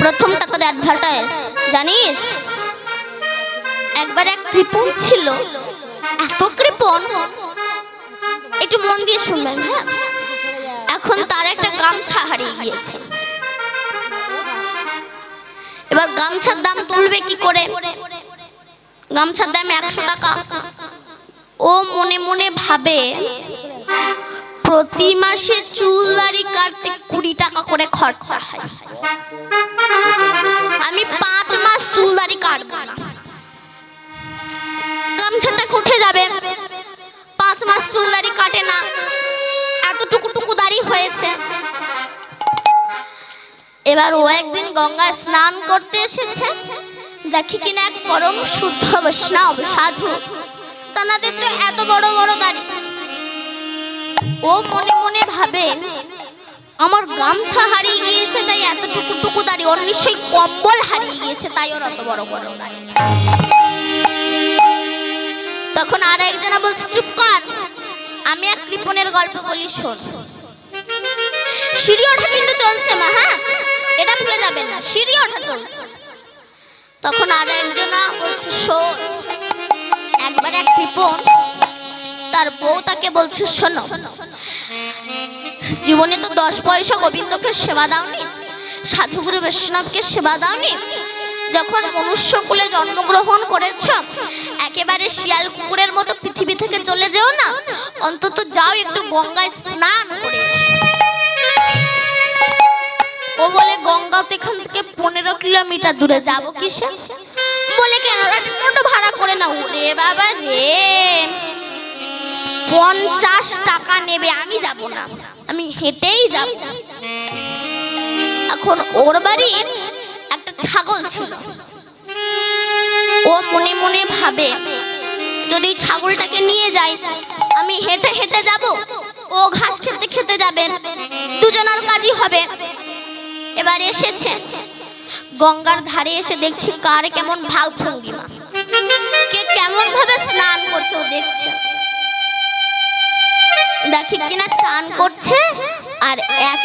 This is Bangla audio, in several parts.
প্রথমটা তোর অ্যাডভার্টাইজ জানিস? একবার এক কৃপণ ছিল, এত কৃপণ, একটু মন দিয়ে শুনবেন। হ্যাঁ, এখন তার একটা গামছা হারিয়ে গিয়েছে। এবার গামছার দাম তুলবে কি করে? গামছার দাম 100 টাকা। ও মনে মনে ভাবে প্রতি মাসে চুল দাড়ি কাটতে 20 টাকা করে খরচা হয়, আমি 5 মাস চুল দাড়ি কাটবো না, গামছাটা উঠে যাবে। 5 মাস চুল দাড়ি কাটে না, এতটুকু দাড়ি হয়েছে। এবার ও একদিন গঙ্গায় স্নান করতে এসেছে, দেখি কিনা এক পরম শুদ্ধ বৈষ্ণব সাধু, তাদের তো এত বড় বড় দাড়ি। ও মনে মনে ভাবে আমার গামছা হারিয়ে গিয়েছে তাই এতটুকু দাড়ি, ওর নিশ্চয়ই কম্বল হারিয়ে গিয়েছে তাই ওর এত বড় বড় দাড়ি। তখন আর একজনা বলছে, চুপ কর, আমি এক কৃপণের গল্প বলি, শোন। সিঁড়ি ওঠা কিন্তু চলছে মা, হ্যাঁ এটা ভুলে যাবে না, সিঁড়ি ওঠা চলছে। তখন আর একজনা বলছে, শোন, একবার এক কৃপণ তার বউ তাকে বলছে, শোনো, জীবনে তো 10 পয়সা গোবিন্দকে সেবা দাওনি, সাধুগুরু বৈষ্ণবকে সেবা দাওনি, যখন মনুষ্য কুলে জন্মগ্রহণ করেছ একেবারে শিয়াল কুকুরের মতো পৃথিবী থেকে চলে যেও না, অন্তত যাও একটু গঙ্গায় স্নান করে। ও বলে, গঙ্গা তো এখান থেকে 15 কিলোমিটার দূরে, যাবো কিসে? বলে, কেন টোটো ভাড়া করে নাও। রে বাবা রে, 50 টাকা নেবে, আমি যাব না, আমি হেঁটেই যাব। এখন ওর বাড়ির একটা ছাগল ছিল, ও মনে মনে ভাবে যদি ছাগলটাকে নিয়ে যাই, আমি হেঁটে হেঁটে যাব, ও ঘাস খেতে খেতে যাবে, দুজনের কাজই হবে। এবার এসেছে গঙ্গার ধারে, এসে দেখছি কার কেমন ভাব ভঙ্গিমা, কে কেমন ভাবে স্নান করছে ও দেখছে। দেখি কিনা চান করছে আর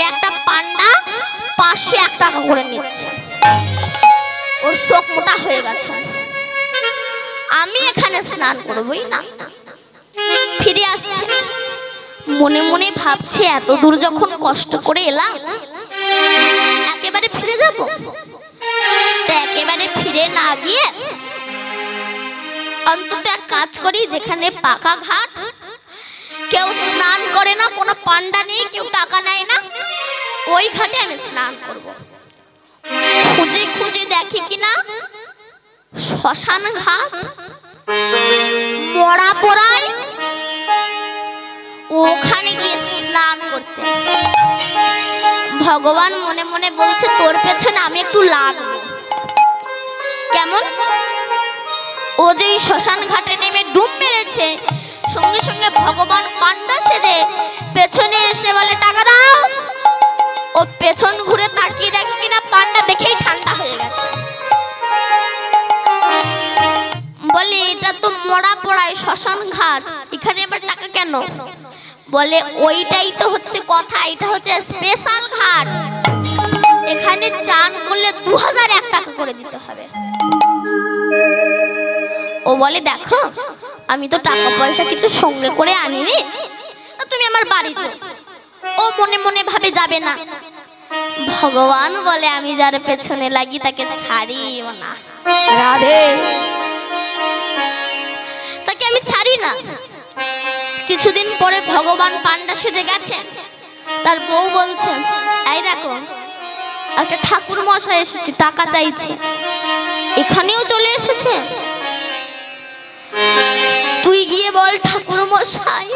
একটা পান্ডা 501 টাকা করে নিচ্ছে। ওর চোখ মোটা হয়ে গেছে, আমি এখানে স্নান করবই না। ফিরে আসছে, মনে মনে ভাবছে এত দূর যখন কষ্ট করে এলাম, একেবারে ফিরে যাব। তো একেবারে ফিরে না গিয়ে অন্তত এক কাজ করি, যেখানে পাকা ঘাট, কেউ স্নান করে না, কোনো পান্ডা নেই, কেউ টাকা নেয় না, ওই ঘাটে আমি স্নান করব। খুঁজে খুঁজে দেখি কিনা শ্মশান ঘাট, মরা পোড়ায়, ওখানে গিয়ে স্নান করতে। ভগবান মনে মনে বলছে, তোর পেছনে আমি একটু লাগবো। কেমন? ও যে শ্মশান ঘাটে নেমে ডুব মেরেছে, সঙ্গে সঙ্গে ভগবান পান্ডা সেজে পেছনে এসে বলে, টাকা দাও। ও পেছন ঘুরে তাকিয়ে দেখে কিনা পান্ডা দেখেই ঠান্ডা হয়ে গেছে। বলে, এটা তো মরা পোড়ায় শ্মশান ঘাট, এখানে আবার টাকা কেন? বলে, ওইটাই তো হচ্ছে কথা, এটা হচ্ছে স্পেশাল ঘাট, এখানে চান করলে 2001 টাকা করে দিতে হবে। ও বলে, দেখো আমি তো টাকা পয়সা কিছু সঙ্গে করে আনিনি, তুমি আমার বাড়ি চলো। ও মনে মনে ভাবে যাবে না। ভগবান বলে, আমি যার পেছনে লাগি তাকে ছাড়িও না, রাধে, তাকে আমি ছাড়ি না। কিছুদিন পরে ভগবান পান্ডা সেজে গেছে, তার বউ বলছে, এই দেখো একটা ঠাকুর মশাই এসেছে, টাকা চাইছে, এখানেও চলে এসেছে, তুই গিয়ে বল ঠাকুর মশাই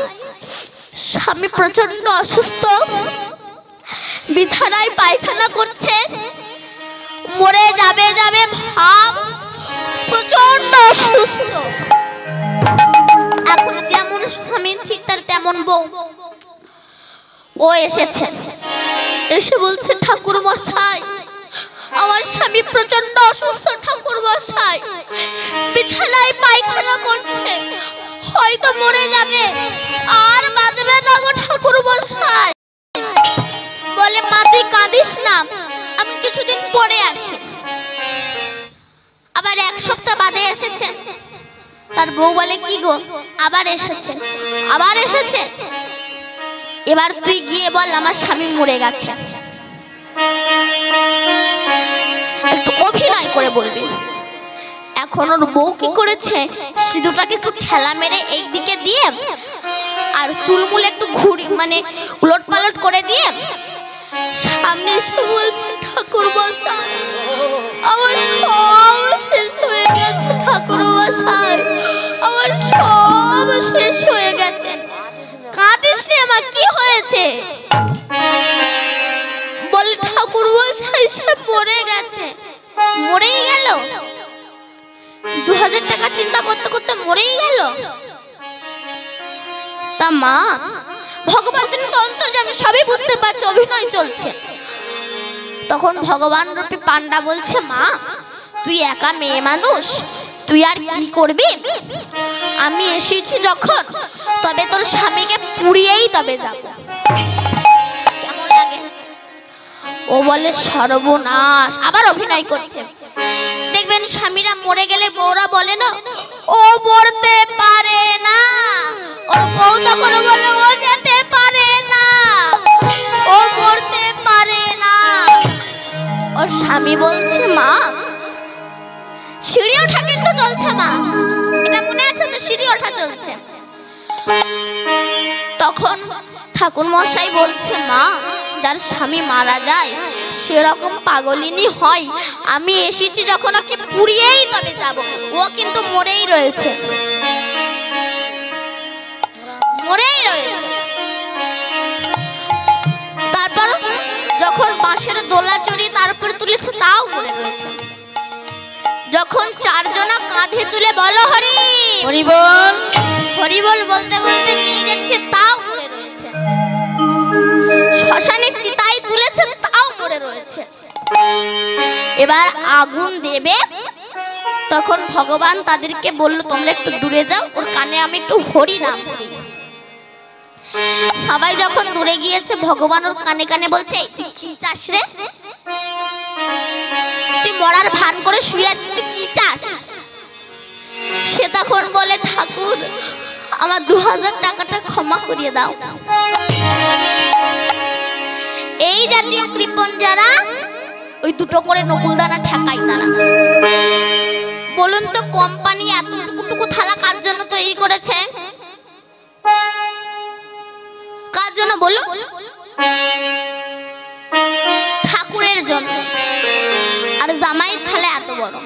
স্বামী প্রচন্ড অসুস্থ, বিছানায় পায়খানা করছে, মরে যাবে যাবে ভাব, প্রচন্ড অসুস্থ। এখন যেমন স্বামী ঠিক তার তেমন বউ। ও এসেছে, এসে বলছে, ঠাকুর মশাই আমার স্বামী প্রচন্ড অসুস্থ, ঠাকুর মশাই বিছানায় পায়খানা করছে, হয়তো মরে যাবে, আর বাঁচবে না গো ঠাকুর মশাই। বলে, মা তুই কাঁদিস না, আমি কিছুদিন পরে আসি। তার বউ বলে কি গো আবার এসেছে আবার এসেছে, এবার তুই গিয়ে বল আমার স্বামী মরে গেছে। একটু অভিনয় করে বলবি। এখন ওর বউ কি করেছে, সিঁদুরটাকে একটু ঠেলা মেরে এই দিকে দিয়ে আর চুলমুল একটু ঘুরি মানে উলট পালট করে দিয়ে সামনে এসে বলছে ঠাকুর মশাই আমার সব শেষ হয়ে গেছে, ঠাকুর মশাই আমার সব শেষ হয়ে গেছে। কাঁদিস রে আমার কি হয়েছে? বলে ঠাকুর মশাই সে মরে গেছে। মরেই গেল? 2000 টাকা চিন্তা করতে করতে মরেই গেল? তা মা ভগবান তিনি তো অন্তর্যামী, সবই বুঝতে পারছে অভিনয় চলছে। তখন ভগবান রূপী পান্ডা বলছে মা তুই একা মেয়ে মানুষ, তুই আর কি করবি, আমি এসেছি যখন তবে তোর স্বামীকে পুড়িয়েই তবে যাব। কেমন লাগে? ও বলে সর্বনাশ, আবার অভিনয় করছে। দেখবেন স্বামীরা মরে গেলে বউরা বলে না ও মরতে পারে না, ওর বউ তখন বলে ও যেতে পারে না, ও মরতে পারে না। ওর স্বামী বলছে মা সিঁড়ি ওঠা কিন্তু চলছে মা, এটা মনে আছে তো সিঁড়ি ওঠা চলছে। তখন ঠাকুর মশাই বলছে মা যার স্বামী মারা যায় সেরকম পাগলিনী হয়, আমি এসেছি যখন ওকে পুড়িয়েই তবে যাব। ও কিন্তু মরেই রয়েছে, মরেই রয়েছে। তারপর যখন বাঁশের দোলা চড়ি তারপরে তুলেছে তাও মরে রয়েছে। যখন চারজনা কাঁধে তুলে বলো হরি হরি বল হরি বল বলতে বলতে নিয়ে যাচ্ছে তাও মরে রয়েছে। শ্মশানে চিতায় তুলেছে তাও মরে রয়েছে। এবার আগুন দেবে, তখন ভগবান তাদেরকে বলল তোমরা একটু দূরে যাও, ওর কানে আমি একটু হরি নাম করি। সবাই যখন দূরে গিয়েছে ভগবান ওর কানে কানে বলছে তুই কি চাস রে, তুই মরার ভান করে শুয়ে আছিস, তুই কি চাস? সে তখন বলে ঠাকুর আমার 2000 টাকাটা ক্ষমা করিয়ে দাও। এই জাতীয় কৃপণ যারা ওই দুটো করে নকুলদানা ঠেকায় তারা। বলুন তো কোম্পানি এতটুকু থালা কার জন্য তৈরি করেছে? কার জন্য বলুন? ঠাকুরের জন্য। আর জামাইয়ের থালে এত বড়,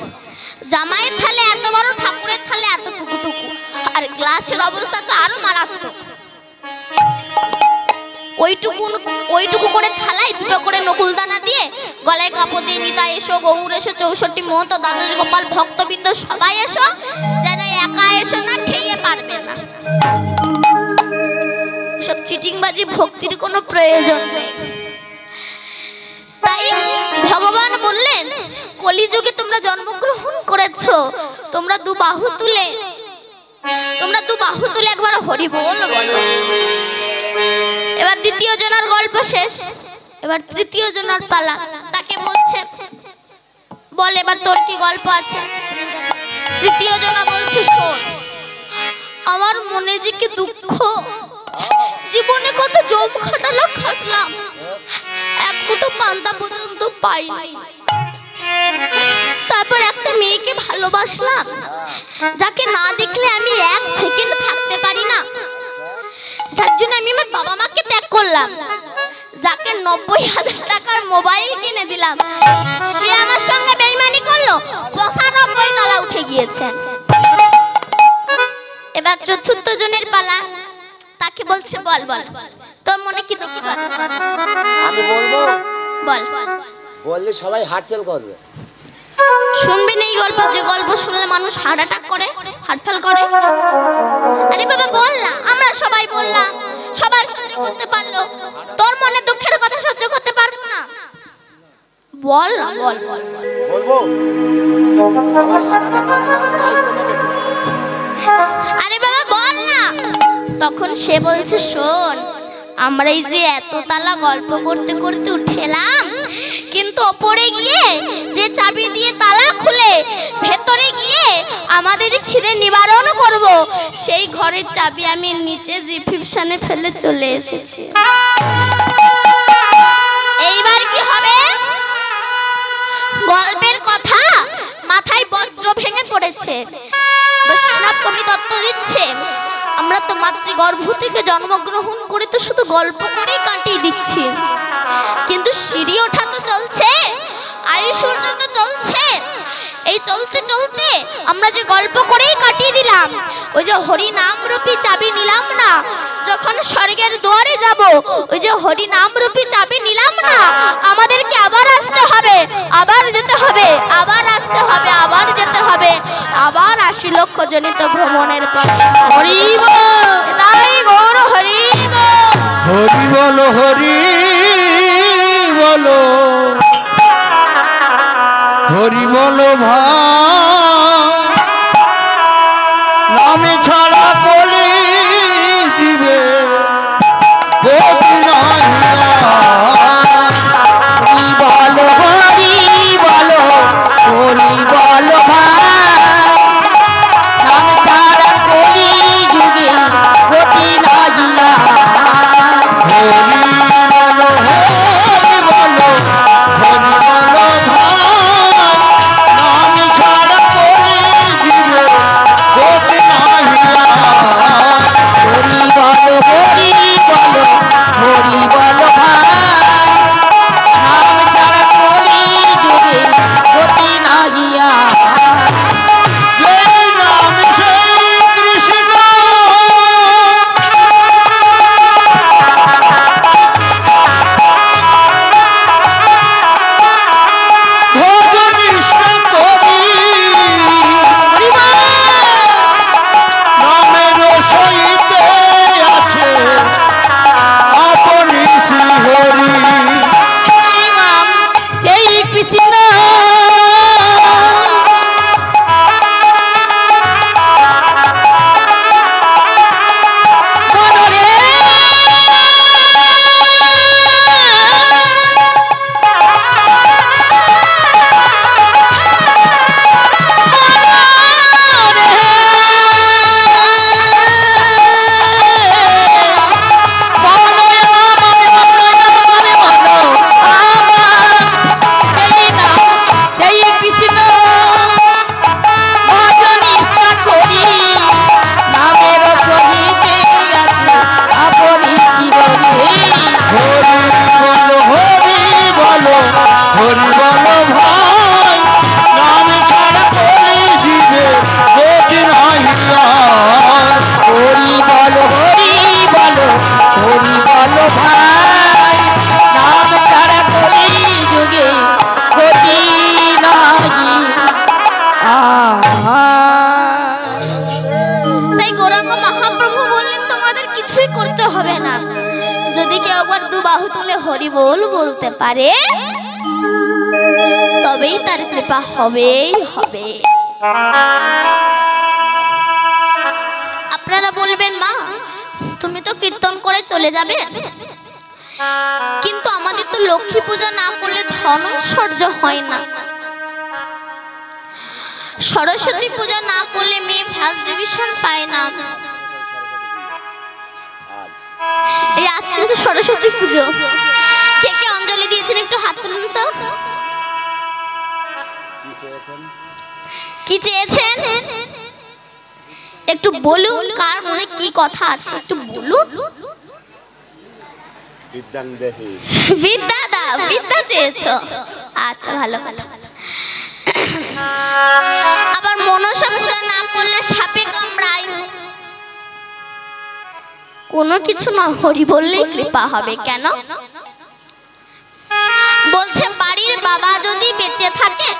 জামাইয়ের থালে এত বড়, ঠাকুরের থালে এতটুকু, আর গ্লাসের অবস্থা তো আরো মারাত্মক। ওইটুকু করে থালায় দুটো করে নকুলদানা দিয়ে গলায় কাপড় দিয়ে নিতা এসো, গৌর এসো, 64 মহন্ত, দ্বাদশ গোপাল, ভক্তবৃন্দ সবাই এসো, যেন একা এসো না, খেয়ে পারবে না। সব চিটিংবাজি ভক্তির কোনো প্রয়োজন নেই। তাই ভগবান বললেন কলিযুগে তোমরা জন্মগ্রহণ করেছো, তোমরা দু বাহু তুলে একবার হরি বল বলো। এবার দ্বিতীয় জনার গল্প শেষ, এবার তৃতীয় জনার পালা। তাকে বলছে বল এবার তোর কি গল্প আছে? তৃতীয় জনা বলছে শোন আমার মনে যে কি দুঃখ, জীবনে কত জম খাটলাম, এক মুঠো পান্তা পর্যন্ত পাইনি। তারপর একটা মেয়েকে ভালোবাসলাম, যাকে না দেখলে আমি 1 সেকেন্ড থাকতে পারি না, যার জন্য আমি আমার বাবা মাকে ত্যাগ করলাম, যাকে 90,000 টাকার মোবাইল কিনে দিলাম, সে আমার সঙ্গে বেইমানি করলো, 95 তলা উঠে গিয়েছে। এবার চতুর্থ জনের পালা। তাকে বলছে বল বল তোর মনে কি দুঃখ আছে? আমি বলবো? বল। বললে সবাই হার্ট ফেল করবে। শুনবি না এই গল্প, যে গল্প শুনলে মানুষ হার্ট অ্যাটাক করে, হার্ট ফেল করে? আরে বাবা বল না, আমরা সবাই বললাম, সবাই সহ্য করতে পারলো, তোর মনে দুঃখের কথা সহ্য করতে পারবো না? বল না, বল বল বল। বলবো? আমার হার্ট অ্যাটাক করে না, দায়িত্ব নেবে কে? আরে বাবা বল না। তখন সে বলছে শোন আমরা এই যে এত তালা গল্প করতে করতে উঠেলাম, কিন্তু ওপরে গিয়ে যে চাবি দিয়ে তালা খুলে ভেতরে গিয়ে আমাদের খিদে নিবারণ করব সেই ঘরের চাবি আমি নিচে রিসেপশনে ফেলে চলে এসেছি। এইবার কি হবে? গল্পের কথা মাথায় বজ্র ভেঙে পড়েছে। বৈষ্ণব কবি তত্ত্ব দিচ্ছে, আমরা তো মাতৃগর্ভ থেকে জন্মগ্রহণ করে তো শুধু গল্প করেই কাটিয়ে দিচ্ছি, কিন্তু সিঁড়ি ওঠা তো চলছে, আয়ুষ অর্জন তো চলছে। এই চলতে চলতে আমরা যে গল্প করেই কাটিয়ে দিলাম, ওই যে হরি নাম রূপী চাবি নিলাম না, যখন স্বর্গের দুয়ারে যাব, ওই যে হরি নাম রূপী চাবি নিলাম না, আমাদেরকে আবার আসতে হবে, আবার যেতে হবে, আবার আসতে হবে, আবার যেতে হবে, আবার ৮০ লক্ষ জনিত ভ্রমণের পর। হরি বল, তাই গৌর হরি বল, হরি বলো, হরি বলো, হরি বলো ভাই, নামে ছাড়া কলি দিবে গতি নাহিয়া। হরি বলো, হরি বলো, হরি বলো ভাই, নাম ছাড়া কলি যুগে গতি নাহিয়া। হরি বলো, হরি বলো, হরি বলো ভাই, নামে ছাড়া কলি দিবে গতি নাহিয়া। হরি বলো, হরি বলো, হরি বলো ভাই, নাম ছাড়া কলি যুগে গতি নাহিয়া। এই নাম সেই কৃষ্ণ, ভজন কৃষ্ণ করি, নামের সহিতে আছে আপনি শ্রীহরি। সেই কৃষ্ণ মনরে সেই কৃষ্ণ ভজন ইচ্ছা করি, নামের সহিতে আছে আপনি শিবরে। হরি বলো, হরি বলো, হরি বলো ভাই, নাম ছাড়া কলি দিবে গতি নাহিয়া। হরি বলো, হরি বলো, হরি বলো ভাই, নাম ছাড়া কলি যুগে গতি নাহি। তাই গৌরাঙ্গ মহাপ্রভু বললেন, তোমাদের কিছুই করতে হবে না, যদি কেউ একবার দু বাহু তুলে হরি বল বলতে পারে, তবেই তার কৃপা হবেই হবে। আপনারা বলবেন, মা তুমি তো কীর্তন করে চলে যাবে, কিন্তু আমাদের তো লক্ষ্মী পূজা না করলে ধন ঐশ্বর্য হয় না, সরস্বতী পূজা না করলে মেয়ে ফার্স্ট ডিভিশন পায় না। এই আজ কিন্তু সরস্বতী পুজো, কে কে অঞ্জলি দিয়েছেন একটু হাত তুলুন তো। কি চেয়েছেন একটু বলুন, কার মনে কি কথা আছে একটু বলুন। বিদ্যা দা, বিদ্যা চেয়েছো, আচ্ছা ভালো ভালো। আবার মনসা পূজা না করলে সাপে কামড়ায়, কোনো কিছু না, হরি বললেই কৃপা হবে। কেন বলছে? বাড়ির বাবা যদি বেঁচে থাকে,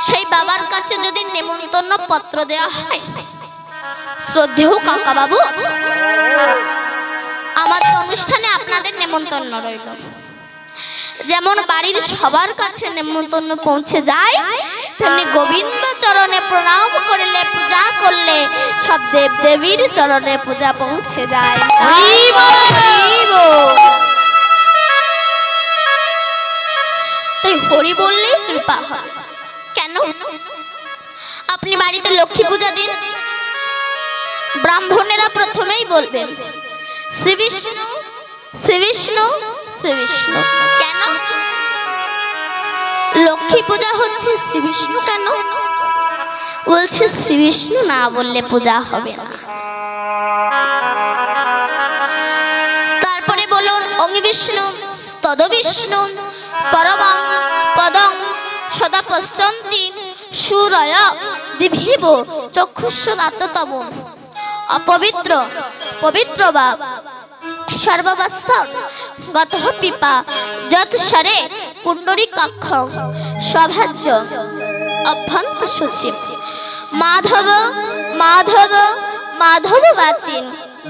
সেই বাবার কাছে যদি নেমন্তন্ন পত্র দেওয়া হয়, শ্রদ্ধেয় কাকা বাবু আমাদের অনুষ্ঠানে আপনাদের নেমন্তন্ন রইল, যেমন বাড়ির সবার কাছে নেমন্তন্ন পৌঁছে যায়, তেমনি গোবিন্দ চরণে প্রণাম করলে, পূজা করলে সব দেব দেবীর চরণে পূজা পৌঁছে যায়। তাই হরি বললেই কৃপা হয়। কেন? আপনি বাড়িতে লক্ষ্মী পূজা দিন, ব্রাহ্মণেরা প্রথমেই বলবেন শ্রী বিষ্ণু শ্রী বিষ্ণু শ্রী বিষ্ণু। কেন লক্ষ্মী পূজা হচ্ছে শ্রী বিষ্ণু কেন? বলছে শ্রী বিষ্ণু না বললে পূজা হবে না। তারপরে বলুন অঙ্গি বিষ্ণু তদ বিষ্ণু পরমং পদং সদা পশ্যন্তি সুরয় দিভিব চক্ষুষ্রাততম। অপবিত্র পবিত্র বা সর্বাবস্থা গতঃ পিপা যৎ সরে পুণ্ডরীকাক্ষ সভাজ্য অভ্যন্ত সচিব মাধব মাধব মাধব বাচিন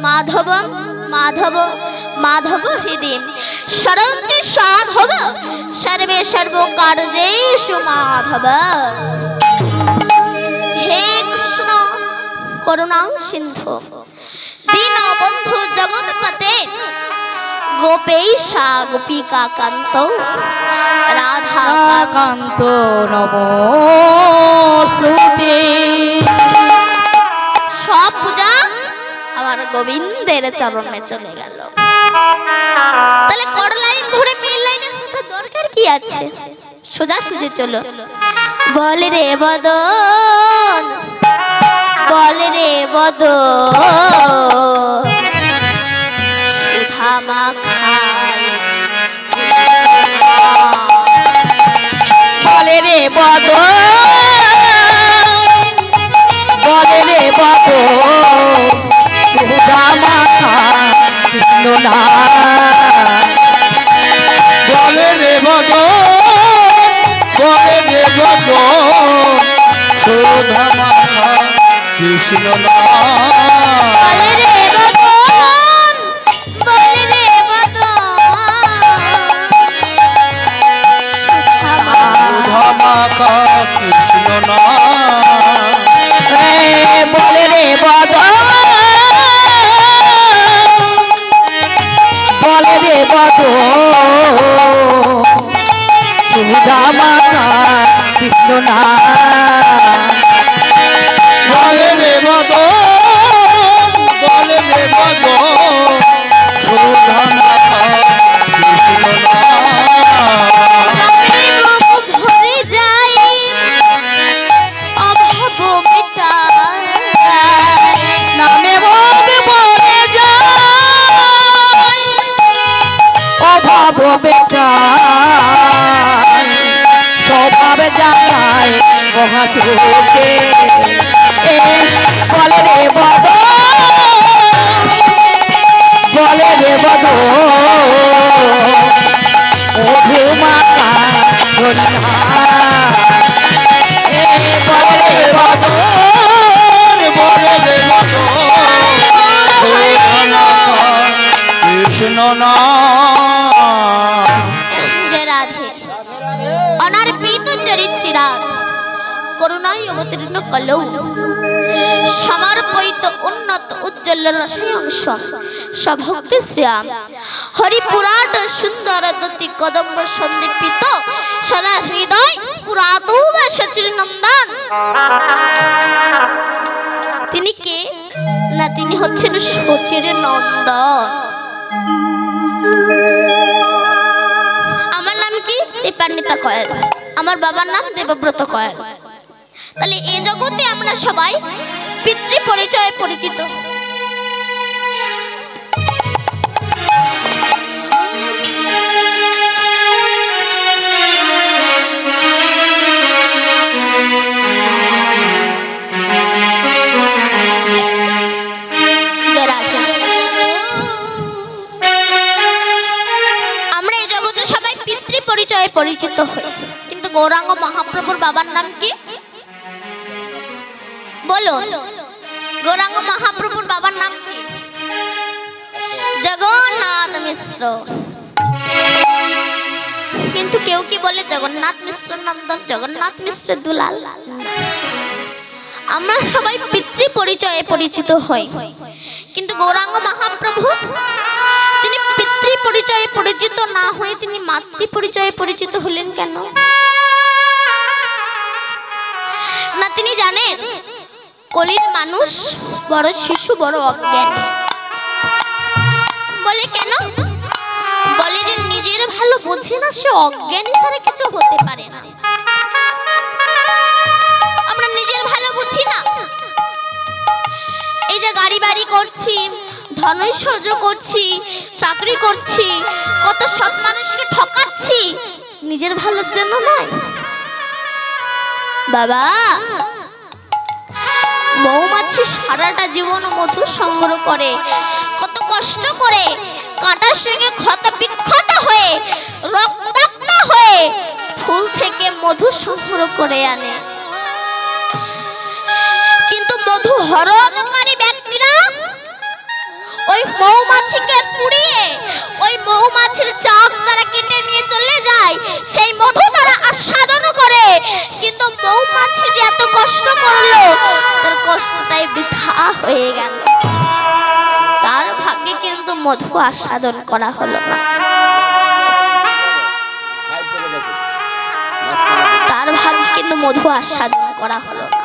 মাধব মাধব মাধব হৃদয় সরন্তি সাধব সর্বে সর্বকার্যেষু মাধব। হে কৃষ্ণ করুণা সিন্ধু দীনবন্ধু জগৎপতে গোপেশা গোপিকা কান্ত রাধা কান্ত নমস্তুতে। সব পূজা আমার গোবিন্দের চরণে চলে গেল। তাহলে কর লাইন ধরে মেন লাইনে হাঁটার দরকার কি আছে? সোজা সুজি চলো। বল রে বদন বল রে বদন সুধা মাখায় বলে রে বদ বলে রে বদ সুধা মাখা কৃষ্ণ না বলে রে বদন বলে রে বদন সুধা মাখা কৃষ্ণ নাম। বল রে বদন বল রে সুধা মাখা কৃষ্ণ নাম। বলে রে বদ বলে রে বদ সুধা মাখা কৃষ্ণ না বলে রে বদন বলে রে বদন সুধা মাখা কৃষ্ণ নাম। ধরে যাই অভাব মেটায় নামে ভোগ বলে যায় অভাব বেটায় স্বভাব জানায় মহাসুখে। বলে রে বদ বলে রে বদ মধু মাতা বলে বলে রে বদন বলে রে বদন সুধা মাখা কৃষ্ণ নাম। জয় রাধে। অনার্পিত চরিত্রা করুণায় অবতীর্ণ কলৌ সমর্পিত উন্নত উজ্জ্বল রসাংশ সভক্তি শ্যাম হরিপুরাট সুন্দর দতি কদম্ব সন্দীপিত সদা হৃদয় পুরাতু সচির নন্দন। তিনি কে না তিনি হচ্ছেন সচির নন্দন। আমার নাম কি দীপান্বিতা কয়েল, আমার বাবার নাম দেবব্রত কয়েল। তাহলে এই জগতে আমরা সবাই পিতৃ পরিচয়ে পরিচিত। আমরা এই জগতে সবাই পিতৃ পরিচয়ে পরিচিত হই, কিন্তু গৌরাঙ্গ মহাপ্রভুর বাবার নাম কি বলো? গৌরাঙ্গ মহাপ্রভুর বাবার নাম কি? জগন্নাথ মিশ্র। কিন্তু কেউ কি বলে জগন্নাথ মিশ্র নন্দন, জগন্নাথ মিশ্র দুলাল। আমরা সবাই পিতৃ পরিচয়ে পরিচিত হই, কিন্তু গৌরাঙ্গ মহাপ্রভু তিনি পিতৃ পরিচয়ে পরিচিত না হয়ে তিনি মাতৃ পরিচয়ে পরিচিত হলেন কেন? না তিনি জানেন কলির মানুষ বড় শিশু বড় অজ্ঞান। বলে কেন? বলে যে নিজের ভালো বোঝে না, সে অজ্ঞানী ছাড়া কিছু হতে পারে না। আমরা নিজের ভালো বুঝি না। এই যে গাড়ি বাড়ি করছি, ধনৈশ্বর্য করছি, চাকরি করছি, কত সৎ মানুষকে ঠকাচ্ছি, নিজের ভালোর জন্য নয় বাবা। মৌমাছি সারাটা জীবন মধু সংগ্রহ করে, কত কষ্ট করে, কাঁটার সঙ্গে ক্ষত বিক্ষত হয়ে রক্তাক্ত হয়ে ফুল থেকে মধু সংগ্রহ করে আনে। কিন্তু মধু হরণকারী ব্যক্তিরা ওই মৌমাছিকে পুড়িয়ে ওই মৌমাছির চাক তারা কেটে নিয়ে চলে যায়, সেই মধু তারা আস্বাদন করে। কিন্তু মৌমাছি যে এত কষ্ট করলো, তার কষ্টটাই বৃথা হয়ে গেল। তার ভাগ্যে কিন্তু মধু আস্বাদন করা হলো না, তার ভাগ্যে কিন্তু মধু আস্বাদন করা হলো না।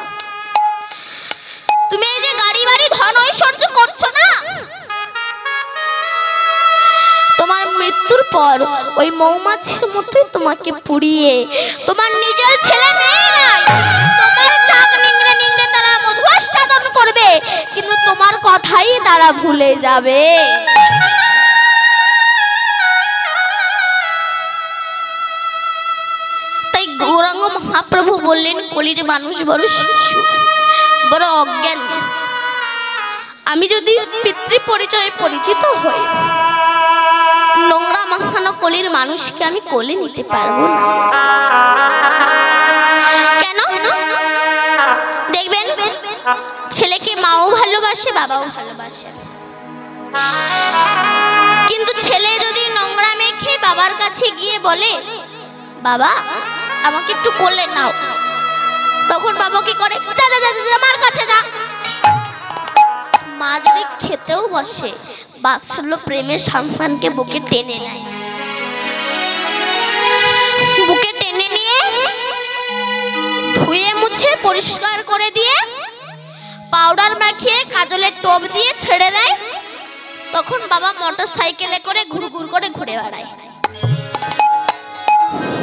তুমি এই যে গাড়ি বাড়ি ধন ঐশ্বর্য করছো না, তোমার মৃত্যুর পর ওই মৌমাছির মতোই তোমাকে পুড়িয়ে তোমার নিজের ছেলে মেয়ে নাই, তোমার চাক নিংড়ে নিংড়ে তারা মধু আস্বাদন করবে, কিন্তু তোমার কথাই তারা ভুলে যাবে। তাই গৌরাঙ্গ মহাপ্রভু বললেন, কলির মানুষ বড় শিশু বড় অজ্ঞান। আমি যদি পিতৃ পরিচয়ে পরিচিত হই, নোংরা মাখানো কলির মানুষকে আমি কোলে নিতে পারবো না। কেন? দেখবেন ছেলেকে মাও ভালোবাসে, বাবাও ভালোবাসে, কিন্তু ছেলে যদি নোংরা মেখে বাবার কাছে গিয়ে বলে, বাবা আমাকে একটু কোলে নাও, তখন বাবা কি করে, যা যা যা মার কাছে যা। মা যদি খেতেও বসে, বাৎসল্য প্রেমের সন্তানকে বুকে টেনে নেয়, বুকে টেনে নিয়ে ধুয়ে মুছে পরিষ্কার করে দিয়ে পাউডার মাখিয়ে কাজলের টোপ দিয়ে ছেড়ে দেয়। তখন বাবা মোটর সাইকেলে করে ঘুর ঘুর করে ঘুরে বেড়ায়।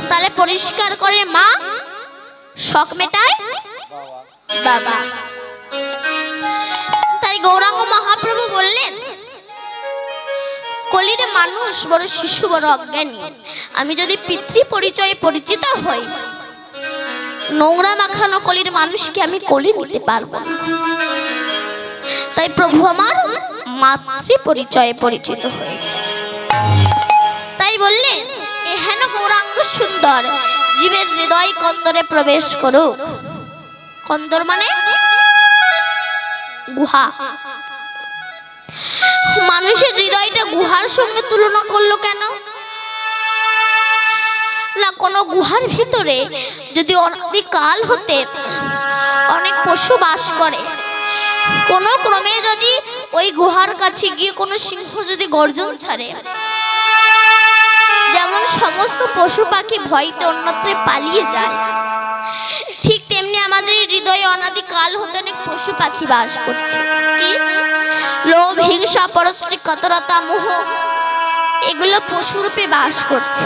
তাহলে পরিষ্কার করে মা, শখ মেটায় বাবা। তাই গৌরাঙ্গ মহাপ্রভু বললেন, কলির মানুষ বড় শিশু বড় অজ্ঞানী। আমি যদি পিতৃ পরিচয়ে পরিচিত হই, নোংরা মাখানো কলির মানুষকে আমি কোলে নিতে পারবো না। তাই প্রভু আমার মাতৃ পরিচয়ে পরিচিত হয়েছে। তাই বললেন, এহেন গৌরাঙ্গ সুন্দর জীবের হৃদয় কন্দরে প্রবেশ করুক। কন্দর মানে গুহা। মানুষের হৃদয়টা গুহার সঙ্গে তুলনা করলো কেন? না, কোন গুহার ভিতরে যদি অনাদিকাল হতে অনেক পশু বাস করে, কোন ক্রমে যদি ওই গুহার কাছে গিয়ে কোনো সিংহ যদি গর্জন ছাড়ে, যেমন সমস্ত পশু পাখি ভয়তে অন্যত্রে পালিয়ে যায়, ঠিক তেমনি আমাদের হৃদয়ে অনাদিকাল হতে অনেক পশু পাখি বাস করছে। কি? লোভ, হিংসা, পরশ্রী, কাতরতা, মোহ, এগুলো পশুরূপে বাস করছে।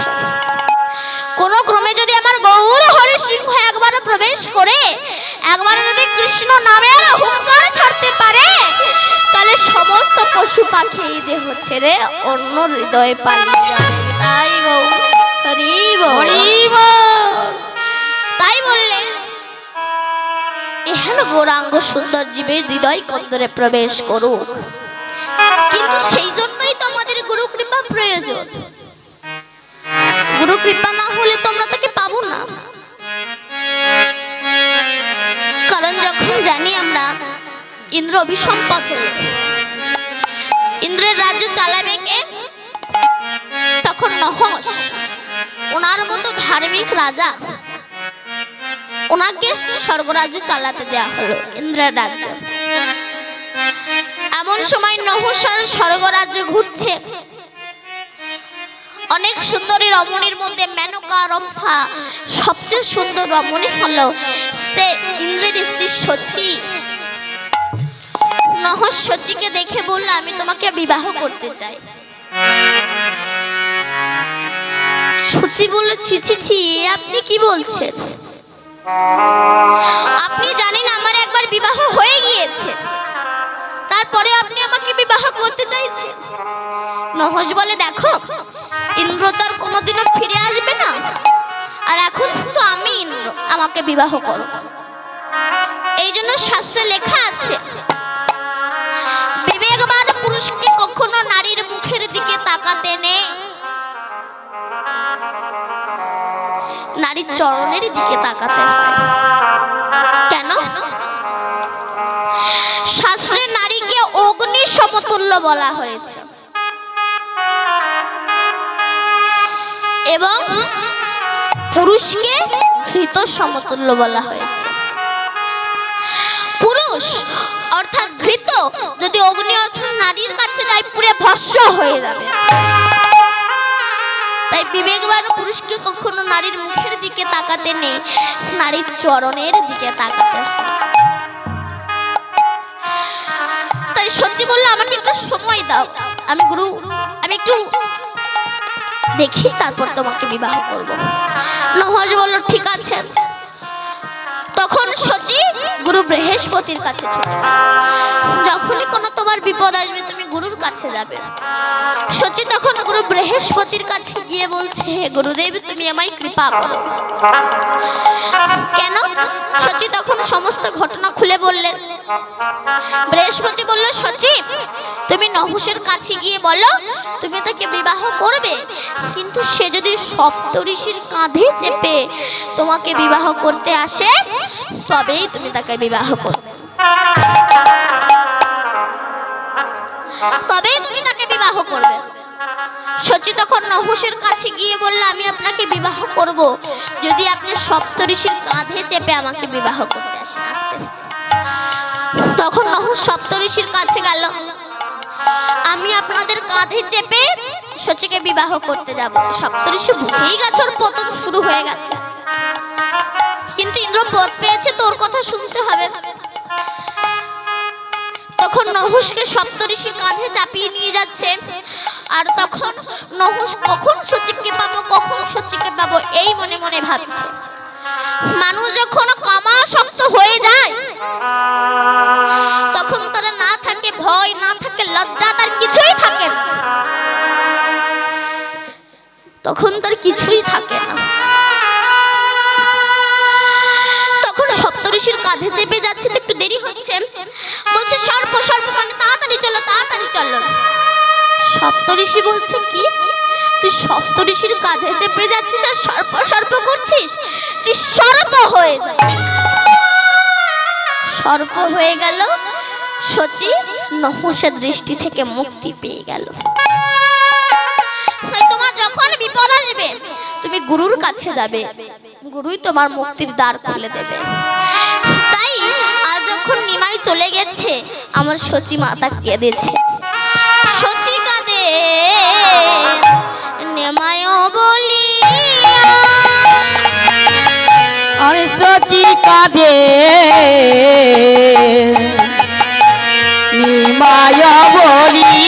কোন ক্রমে যদি আমার গৌর হরি সিংহ একবার প্রবেশ করে, একবার যদি কৃষ্ণ নামের হুঙ্কার ছাড়তে পারে, তাহলে সমস্ত পশু পাখি এই দেহ ছেড়ে অন্য হৃদয়ে পালিয়ে যাবে। তাই গৌর হরি বল। তাই বললেন, এহেন গৌরাঙ্গ সুন্দর জীবের হৃদয় কন্দরে প্রবেশ করুক। কিন্তু সেই জন্যই তো আমাদের গুরু কৃপা প্রয়োজন। গুরু কৃপা না হলে তো আমরা তাকে পাবো না। কারণ যখন জানি আমরা ইন্দ্র অভিসম্পদ হল, ইন্দ্রের রাজ্য চালাবে কে? তখন নহস, ওনার মতো ধার্মিক রাজা, ওনাকে স্বর্গরাজ্য চালাতে দেয়া হলো, ইন্দ্রের রাজ্য। এমন সময় নহসের স্বর্গরাজ্য ঘুরছে। অনেক সুন্দরী রমণীর মধ্যে মেনকা রম্ভা সবচেয়ে সুন্দর রমণী হলো সে ইন্দ্রের স্ত্রী শচী। নহস সচিকে দেখে বলল, আমি তোমাকে বিবাহ করতে চাই। সচি বলল, ছি ছি ছি, আপনি কি বলছেন? আপনি জানেন আমার একবার বিবাহ হয়ে গিয়েছে, তারপরে আপনি আমাকে বিবাহ করতে চাইছেন? নহস বলে, দেখো, ইন্দ্র তার কোনোদিনও ফিরে আসবে না, আর এখন তো আমি ইন্দ্র, আমাকে বিবাহ করো। এই জন্য শাস্ত্রে লেখা আছে, বিবেকবান পুরুষকে কখনো নারীর মুখের দিকে তাকাতে নেই, নারীর চরণের দিকে তাকাতে হয়। কেন? শাস্ত্রে নারীকে অগ্নি সমতুল্য বলা হয়েছে এবং পুরুষকে ঘৃত সমতুল্য বলা হয়েছে। পুরুষ অর্থাৎ ঘৃত যদি অগ্নি অর্থাৎ নারীর কাছে যায়, পুরে ভস্ম হয়ে যাবে। তাই বিবেকবান পুরুষকে কখনো নারীর মুখের দিকে তাকাতে নেই, নারীর চরণের দিকে তাকাতে হয়। তাই সচি বলল, আমাকে একটু সময় দাও, আমি একটু দেখি, তারপর তোমাকে বিবাহ করব। নহস বলল, ঠিক আছে। তখন সচি গুরু বৃহস্পতির কাছে ছুটে, যখনই কোনো তোমার বিপদ আসবে তুমি গুরুর কাছে যাবে। সচি তখন গুরু বৃহস্পতির কাছে গিয়ে বলছে, হে গুরুদেব, তুমি আমায় কৃপা করো। কেন? সচি তখন সমস্ত ঘটনা খুলে বললেন। বৃহস্পতি বলল, সচি, তুমি নহসের কাছে গিয়ে বলো তুমি তাকে বিবাহ করবে, কিন্তু সে যদি সপ্তঋষির কাঁধে চেপে তোমাকে বিবাহ করতে আসে, তবেই তুমি তাকে বিবাহ করবে, তবেই তুমি তাকে বিবাহ করবে। সচি তখন নহসের কাছে গিয়ে বলল, আমি আপনাকে বিবাহ করব যদি আপনি সপ্তঋষির কাঁধে চেপে আমাকে বিবাহ করতে আসেন। আসতে তখন নহস সপ্তঋষির কাছে গেল, আমি আপনাদের কাঁধে চেপে সচিকে বিবাহ করতে যাব। সপ্তঋষি বুঝেই গেছে ওর পতন শুরু হয়ে গেছে, কিন্তু ইন্দ্র পদ পেয়েছে, তোর কথা শুনতে হবে। তখন নহসকে সপ্তঋষি কাঁধে চাপিয়ে নিয়ে যাচ্ছে, আর তখন নহস কখন সচিকে পাবো, কখন সচিকে পাবো, এই মনে মনে ভাবছে। মানুষ যখন কামাসক্ত হয়ে যায়, তখন তার না থাকে ভয়, না থাকে লজ্জা, তার কিছুই থাকে না, তখন তার কিছুই থাকে না। তখন সপ্তঋষির কাঁধে চেপে যাচ্ছে, একটু দেরি হচ্ছে, বলছে সর্প সর্প, মানে তাড়াতাড়ি চলো, তাড়াতাড়ি চলো। সপ্তঋষি বলছে, কি তুই সপ্তঋষির কাঁধে চেপে যাচ্ছিস আর সর্প সর্প করছিস? তুই সর্প হয়ে যা। সর্প হয়ে গেল। সচি নহসের দৃষ্টি থেকে মুক্তি পেয়ে গেল। তোমার যখন বিপদ আসবে তুমি গুরুর কাছে যাবে, গুরুই তোমার মুক্তির দ্বার খুলে দেবে। তাই আজ যখন নিমাই চলে গেছে, আমার সচি মাতা কেঁদেছে। সচি কাঁদে নিমাই বলিয়া, আর সচি কাঁদে নিমাই বলিয়া,